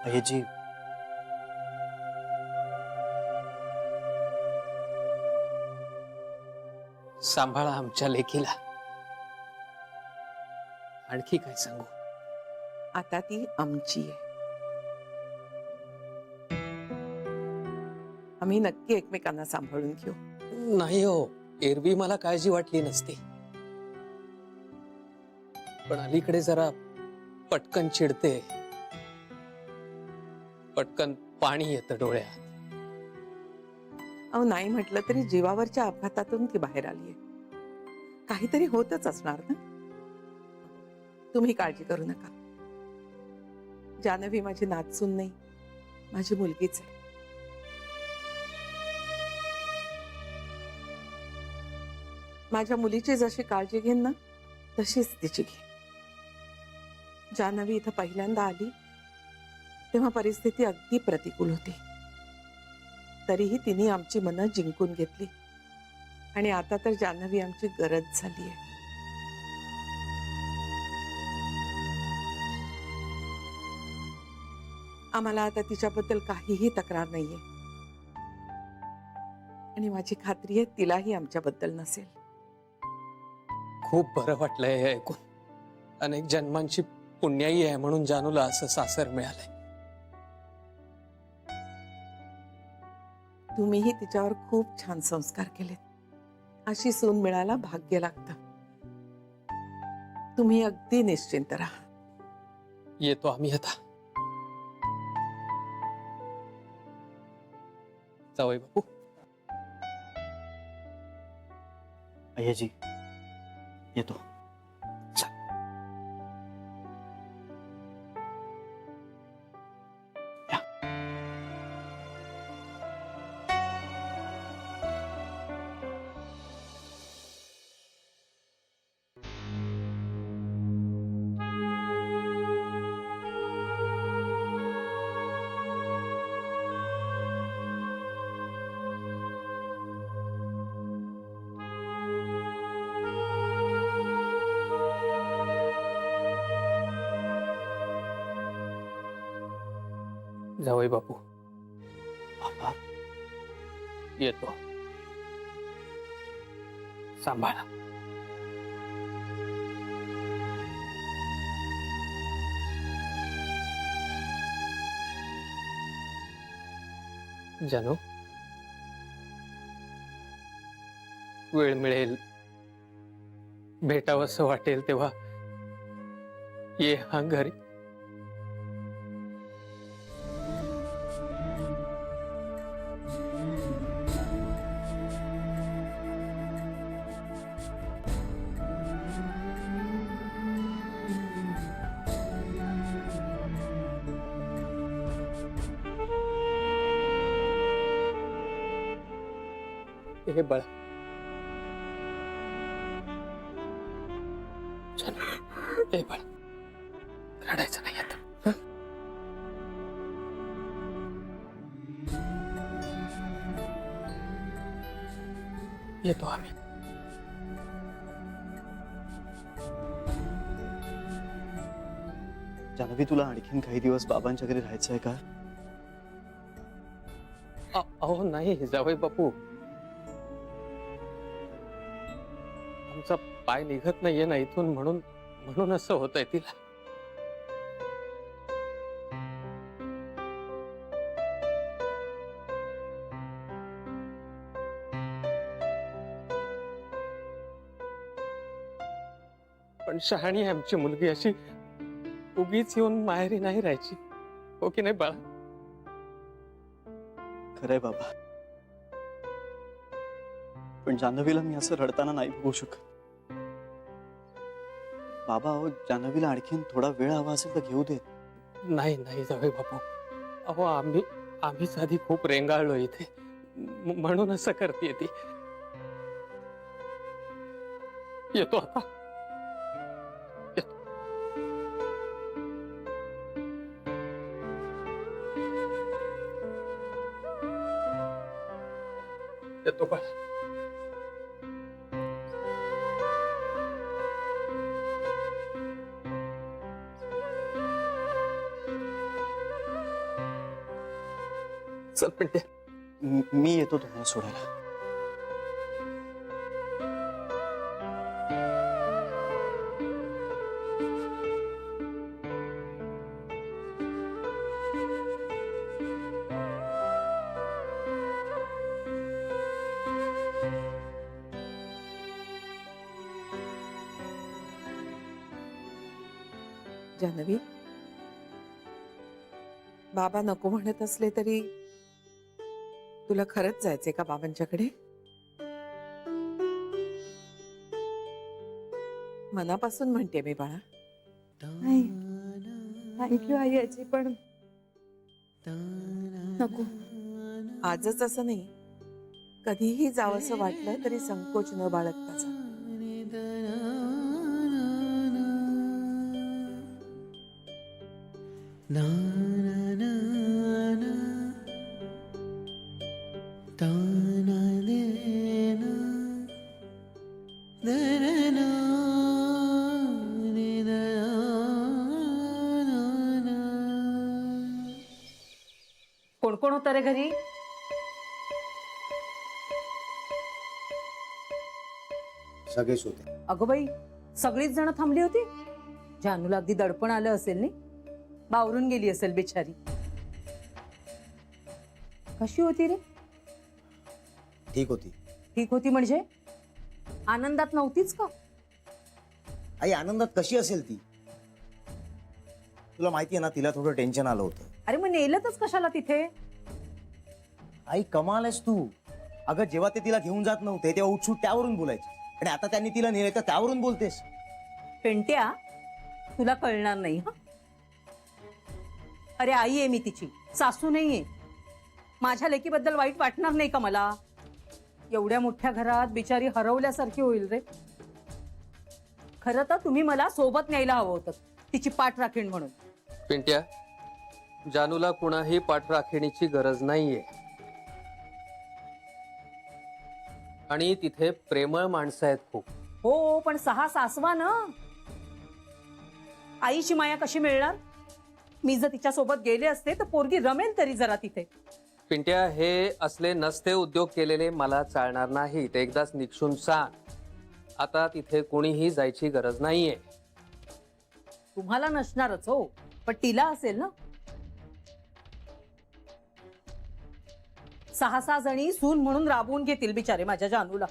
अय्यजी, सांभाळा आमच्या लेकीला. आणखी काय सांगू? आता ती आमची आहे. आम्ही नक्की एकमेकांना सांभाळून घेऊ. नाही हो, एरवी मला काळजी वाटली नसती, पण अलीकडे जरा पटकन चिडते, पटकन पाणी येतं डोळ्यात. अहो, नाही म्हटलं तरी जीवावरच्या अपघातातून ती बाहेर आलीये. काहीतरी होतच असणार ना. तुम्ही काळजी करू नका. जानवी माझी नातसून नाही, माझी मुलगीच आहे. माझ्या मुलीची जशी काळजी घेईन ना, तशीच तिची घे. जानवी इथं पहिल्यांदा आली तेव्हा परिस्थिती अगदी प्रतिकूल होती. तरीही तिने आमची मनं जिंकून घेतली आणि आता तर जानवी आमची गरज झाली आहे. आम्हाला आता तिच्याबद्दल काहीही तक्रार नाहीये आणि माझी खात्री आहे तिलाही आमच्याबद्दल नसेल. खूप बरं वाटलंय हे ऐकून. अनेक जन्मांची पुण्याई आहे म्हणून जानूला असं सासर मिळालंय. तुम्हीही तिच्यावर खूप छान संस्कार केलेत. अशी सून मिळायला भाग्य लागतं. तुम्ही अगदी निश्चिंत राहा. येतो आम्ही आता. जावई बापू. अय्यजी, येतो. जावई बापू, बाबा, येतो. सांभाळा. जानू, वेळ मिळेल, भेटावंसं वाटेल तेव्हा ये हा घरी. हे बाळा, हे बाळा, रडायचं नाही आता. हं? येतो आम्ही. जानवी, तुला आणखीन काही दिवस बाबांच्या घरी राहायचंय का? अहो नाही जावई बापू, आमचा पाय निघत नाहीये ना इथून, म्हणून असं होतंय तिला. पण शहाणी आहे आमची मुलगी. अशी उगीच येऊन माहेरी नाही राहायची, हो की नाही बाळा? खरंय बाबा, पण जानवीला मी असं रडताना नाही बघू शकत. बाबा, अहो, जानवीला आणखीन थोडा वेळ हवा असेल तर घेऊ देत. नाही नाही जावई बापू, अहो आम्हीच आधी खूप रेंगाळलो इथे, म्हणून असं करते ती. येतो आता. येतो बाळा. चल पिंट्या. मी येतो तुम्हाला सोडायला. जान्हवी, बाबा नको म्हणत असले तरी तुला खरंच जायचंय का बाबांच्याकडे? मनापासून म्हणते मी बाळा. नाही, थँक यू आई आजी, पण नको. आजच असं नाही, कधीही जावंसं वाटलं तरी संकोच न बाळगता जा. कोण कोण होतं रे घरी? सगळेच होते. अगं बाई, सगळीच जण थांबली होती. जानूला अगदी दडपण आलं असेल नाही, बावरून गेली असेल बिचारी. कशी होती रे? ठीक होती. ठीक होती म्हणजे आनंदात नव्हतीच का? आई आनंदात कशी असेल ती? तुला माहिती आहे ना, तिला थोडं टेन्शन आलं होतं. अरे मग नेलतच कशाला तिथे? आई कमाल आहेस तू. अगं जेव्हा ते तिला घेऊन जात नव्हते तेव्हा उठसूट त्यावरून बोलायचे, आणि आता त्यांनी तिला नेले तर त्यावरून बोलतेस. पेंट्या, तुला कळणार नाही. हा, अरे आई आहे मी तिची, सासू नाहीये. माझ्या लेकीबद्दल वाईट वाटणार नाही का मला? एवढ्या मोठ्या घरात बिचारी हरवल्यासारखी होईल रे. खरं तर तुम्ही मला सोबत न्यायला हवं होतं, तिची पाठ राखीण म्हणून. पिंट्या, जानूला कुणाही पाठराखीणीची गरज नाहीये. आणि तिथे प्रेमळ माणसं आहेत खूप. हो, पण 6 सासवा ना. आईची माया कशी मिळणार? मी जर तिच्या सोबत गेले असते तर पोरगी रमेल तरी जरा तिथे. पिंट्या, हे असले नसते उद्योग केलेले मला चालणार नाही. ते एकदाच निक्षून सांग. आता तिथे कोणीही जायची गरज नाहीये. तुम्हाला नसणारच हो, पण तिला असेल ना. 6 जणी सून म्हणून राबवून घेतील बिचारे माझ्या जानूला.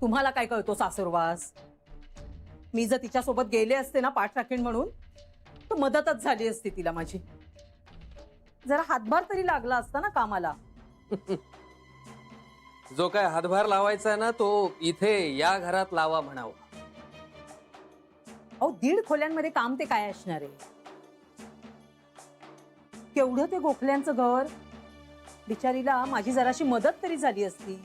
तुम्हाला काय कळतो सासुरवास? मी जर तिच्या सोबत गेले असते ना पाठ राखीण म्हणून, तर मदतच झाली असती तिला माझी. जरा हातभार तरी लागला असता ना कामाला. जो काय हातभार लावायचा आहे ना, तो इथे या घरात लावा म्हणावं. अहो, 1.5 खोल्यांमध्ये काम ते काय असणार आहे? केवढं ते गोखल्यांचं घर. बिचारीला माझी जराशी मदत तरी झाली असती.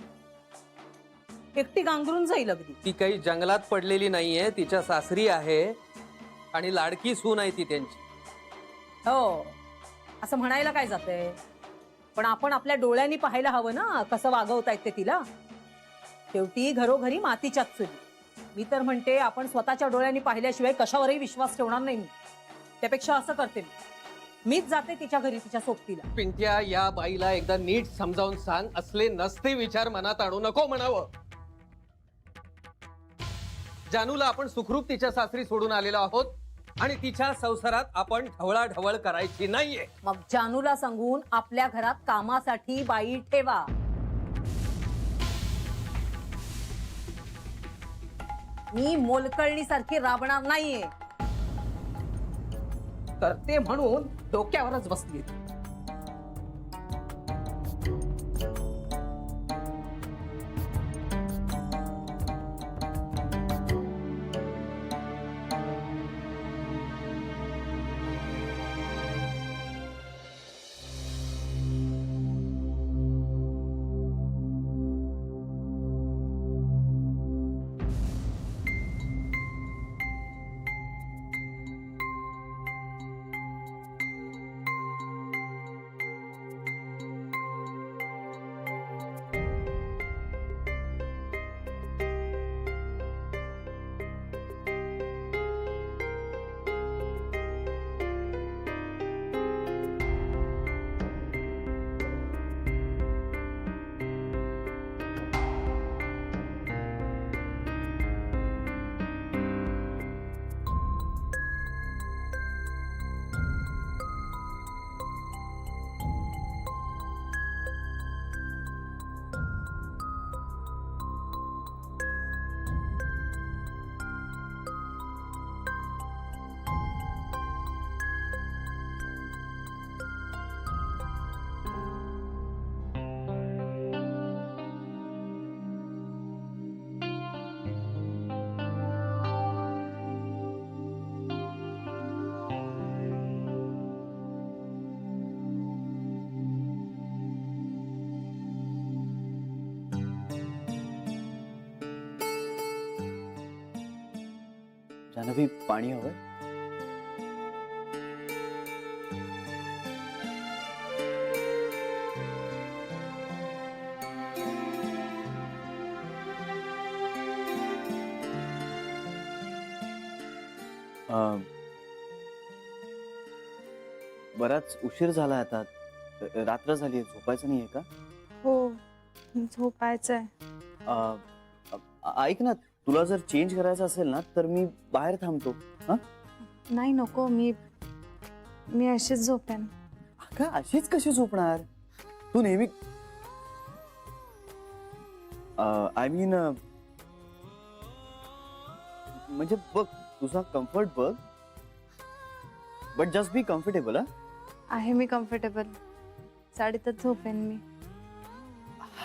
एकटी गांगरून जाईल अगदी. ती काही जंगलात पडलेली नाहीये. तिच्या सासरी आहे आणि लाडकी सून आहे ती त्यांची. हो, असं म्हणायला काय जातंय? पण आपण आपल्या डोळ्यांनी पाहायला हवं ना कसं वागवतायत ते तिला. शेवटी घरोघरी मातीच्याच चुली. मी तर म्हणते आपण स्वतःच्या डोळ्यांनी पाहिल्याशिवाय कशावरही विश्वास ठेवणार नाही मी. त्यापेक्षा असं करते मीच जाते तिच्या घरी तिच्या सोबतीला. पिंट्या, या बाईला एकदा नीट समजावून सांग. असले नसते विचार मनात आणू नको म्हणावं. जानूला आपण सुखरूप तिच्या सासरी सोडून आलेलो आहोत आणि तिच्या संसारात आपण ढवळाढवळ करायची नाहीये. मग जानूला सांगून आपल्या घरात कामासाठी बाई ठेवा. मी मोलकर्णीसारखी राबणार नाहीये. करते म्हणून डोक्यावरच बसली. जान्हवी पाणी हवंय? अं, बराच उशीर झाला आता. रात्र झाली, झोपायचं नाहीये का? हो झोपायचंय. अं, ऐक ना, तुला जर चेंज करायचं असेल ना तर मी बाहेर थांबतो. हा, नाही नको, मी अशीच झोपेन. का अशीच कशी झोपणार? तू नेहमी आय मीन म्हणजे बघ, तुझा कम्फर्ट बघ, बट जस्ट बी कम्फर्टेबल. आहे मी कम्फर्टेबल, साडीतच झोपेन मी.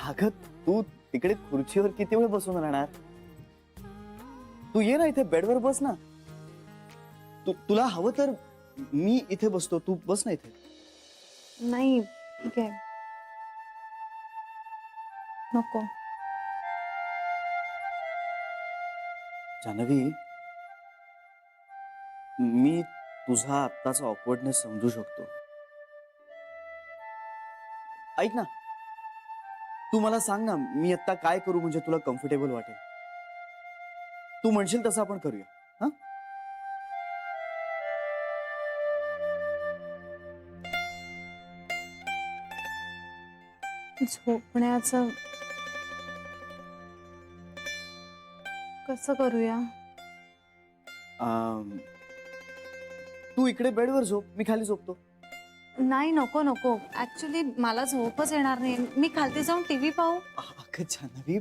अगं तू तिकडे खुर्चीवर किती वेळ बसून राहणार? तू ये ना इथे बेडवर बस ना. तुला हवं तर मी इथे बसतो, तू बस ना इथे. नाही ठीक आहे, नको. जान्हवी, मी तुझा आत्ताचा ऑकवर्डनेस समजू शकतो. ऐक ना, तू मला सांग ना, मी आता काय करू म्हणजे तुला कम्फर्टेबल वाटेल? तू म्हणशील तसं आपण करूया. हा, झोपण्याचं कसं करूया? तू इकडे बेडवर झोप, मी खाली झोपतो. नाही नको नको, ऍक्च्युली मला झोपच येणार नाही. मी खालती जाऊन टीव्ही पाहू. अगं जान्हवी,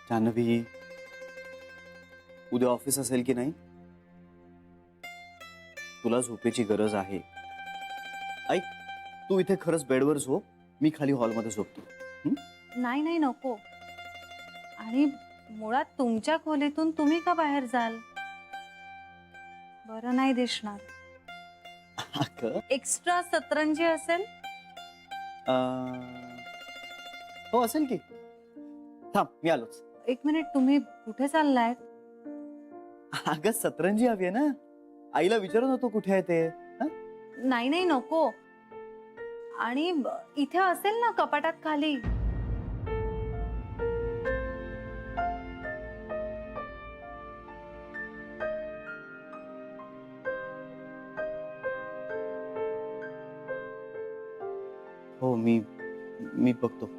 जान्हवी, उद्या ऑफिस असेल की नाही? तुला झोपेची गरज आहे. ऐक, तू इथे खरंच बेडवर झोप, मी खाली हॉलमध्ये झोपतो. नाही नाही नको. आणि मुळात तुमच्या खोलीतून तुम्ही का बाहेर जाल? बरं नाही दिसणार. अगं, एक्स्ट्रा सतरंजी असेल? हो असेल की. थांब, मी आलोच. एक मिनिट, तुम्ही कुठे चाललाय? अगं सतरंजी हवी आहे ना. आईला विचारून होतो कुठे आहे ते. हा? नाही नाही नको. आणि इथे असेल ना कपाटात खाली. हो, मी बघतो.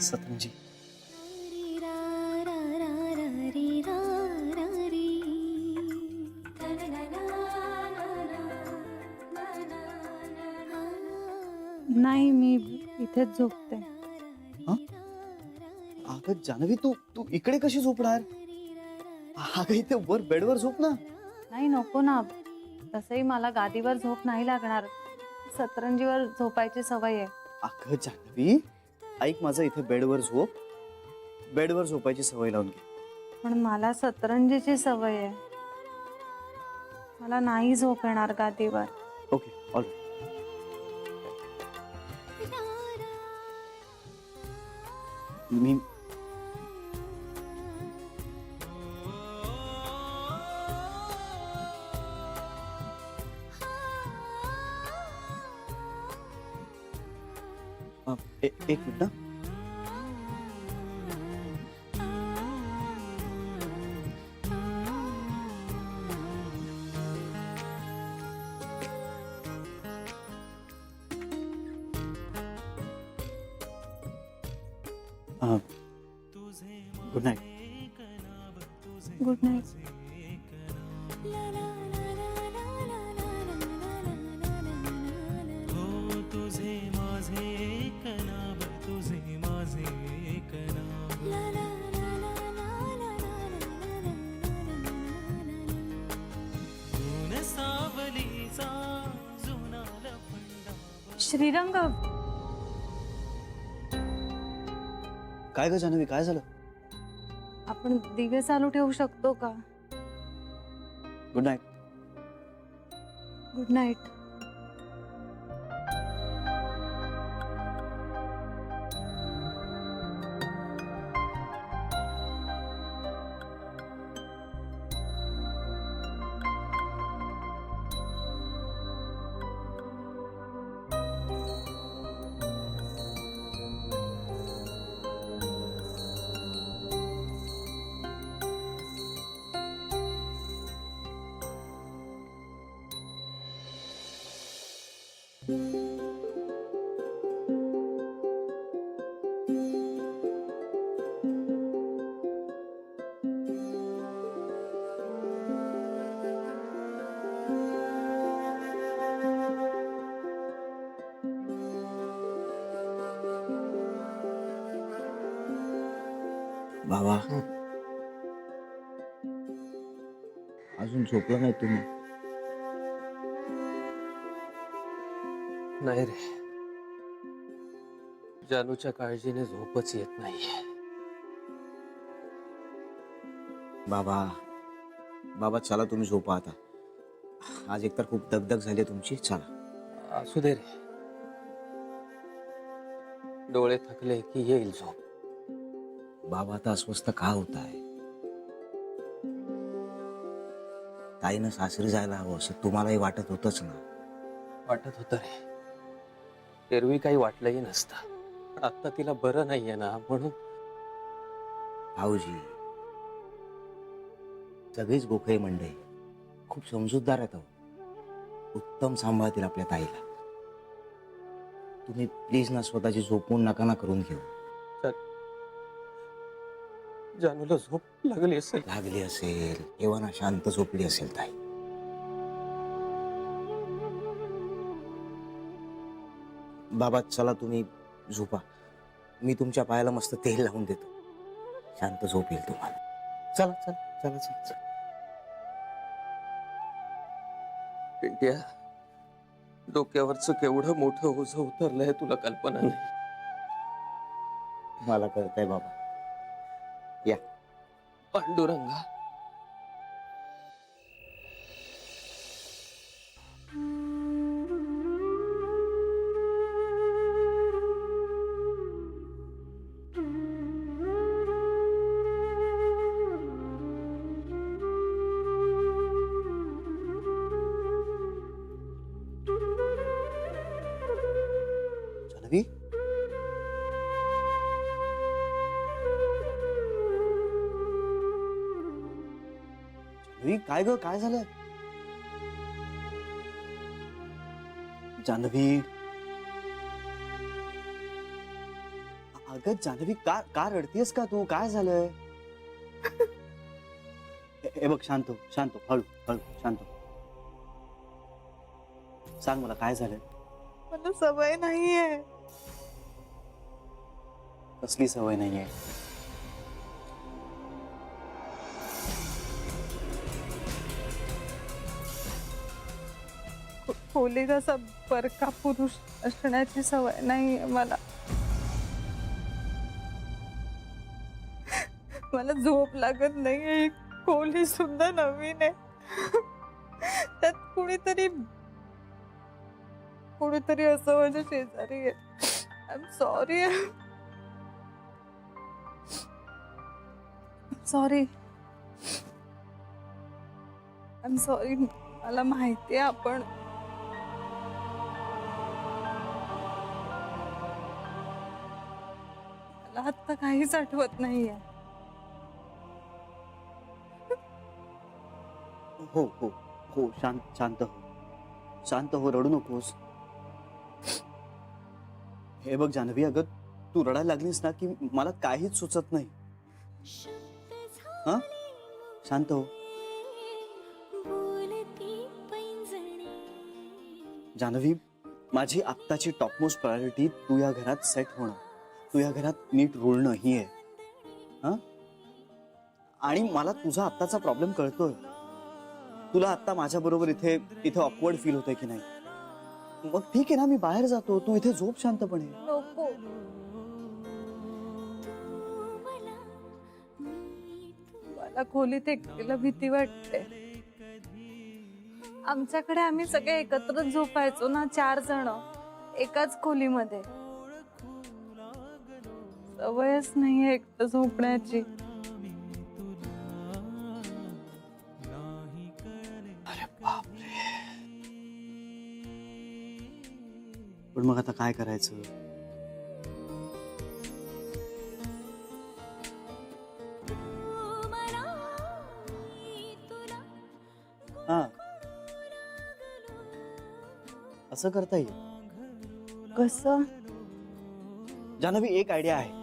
सतरंजी. नाही, मी इथेच झोपते. अगं जान्हवी, तू इकडे कशी झोपणार? अगं इथे वर बेडवर झोप ना. नाही नको ना, तसंही मला गादीवर झोप नाही लागणार. सतरंजीवर झोपायची सवय आहे. अगं जान्हवी, ऐक माझं, इथे बेडवर झोप. बेडवर झोपायची सवय लावून घे. पण मला सतरंजीची सवय आहे. मला नाही झोप येणार गादीवर. ओके, ऑल मी एक मिनिट ना. Good night. Good night. तुझे माझे एक नाव, तुझे माझे एक नाव. श्रीरंग, काय ग जान्हवी, काय झालं? आपण दिवे चालू ठेवू शकतो का? Good night. Good night. बाबा, अजून झोपला नाही तुम्ही? नाही रे, जानूच्या काळजीने झोपच येत नाहीये. बाबा, बाबा चला तुम्ही झोपा आता. आज एकतर खूप दगदग झाली तुमची. चला. असू दे रे, डोळे थकले की येईल झोप. बाबा आता अस्वस्थ का होताय? ताईनं सासरी जायला हवं असं तुम्हालाही वाटत होतच ना. वाटत होतं रे, एरवी काही वाटलंही नसतं. आता तिला बरं नाहीये ना, म्हणून. भाऊजी, सगळीच गोखळे मंडळी खूप समजूतदार आहेत. उत्तम सांभाळतील आपल्या ताईला. तुम्ही प्लीज ना स्वतःची झोपून नका ना करून घेऊ. जानूला झोप लागली असेल. लागली असेल तेव्हा ना शांत झोपली असेल ताई. बाबा चला तुम्ही झोपा. मी तुमच्या पायाला मस्त तेल लावून देतो. शांत झोप येईल तुम्हाला. चला चला चला चला चला. पिंट्या, डोक्यावरचं केवढं मोठं ओझं उतरलंय तुला कल्पना नाही. मला कळतंय बाबा. या. पांडुरंगा, जान्हवी, जान्हवी, काय ग, काय झालं? जान्हवी, अगं जान्हवी, का रडतीयस का तू? काय झालंय? हे बघ, शांत हो, शांत हो, हळू हळू, शांत हो. सांग मला काय झालंय? मला सवय नाहीये. कसली सवय नाहीये? खोलीत असा बरका पुरुष असण्याची सवय नाहीये मला. मला झोप लागत नाहीये. ही खोली सुद्धा नवीन आहे. त्यात कुणीतरी असं माझ्या शेजारी आहे. I am sorry. Sorry. I am sorry. मला माहिती आहे आपण मला आता काहीच आठवत नाहीये. हो हो हो, शांत शांत हो, शांत हो, रडू नकोस. हे बघ जान्हवी, अगं तू रडायला लागलीस ना की मला काहीच सुचत नाही. हा, शांत हो. जान्हवी, माझी आत्ताची टॉपमोस्ट प्रायोरिटी तू या घरात सेट होणं, तू या घरात नीट रुळणं ही आहे. हा, आणि मला तुझा आत्ताचा प्रॉब्लेम कळतोय. तुला आत्ता माझ्या बरोबर इथे ऑकवर्ड फील होतंय की नाही? मग ठीक आहे ना, मी बाहेर जातो, तू इथे झोप शांतपणे. नको. मला खोलीत एकटीला भीती वाटते. आमच्याकडे आम्ही सगळे एकत्र झोपायचो ना, 4 जण एकाच खोलीमध्ये. सवयच नाहीये एकटं झोपण्याची. अरे बापरे. पण मग आता काय करायचं? हा, असं करता येईल. कसं? जान्हवी, एक आयडिया आहे.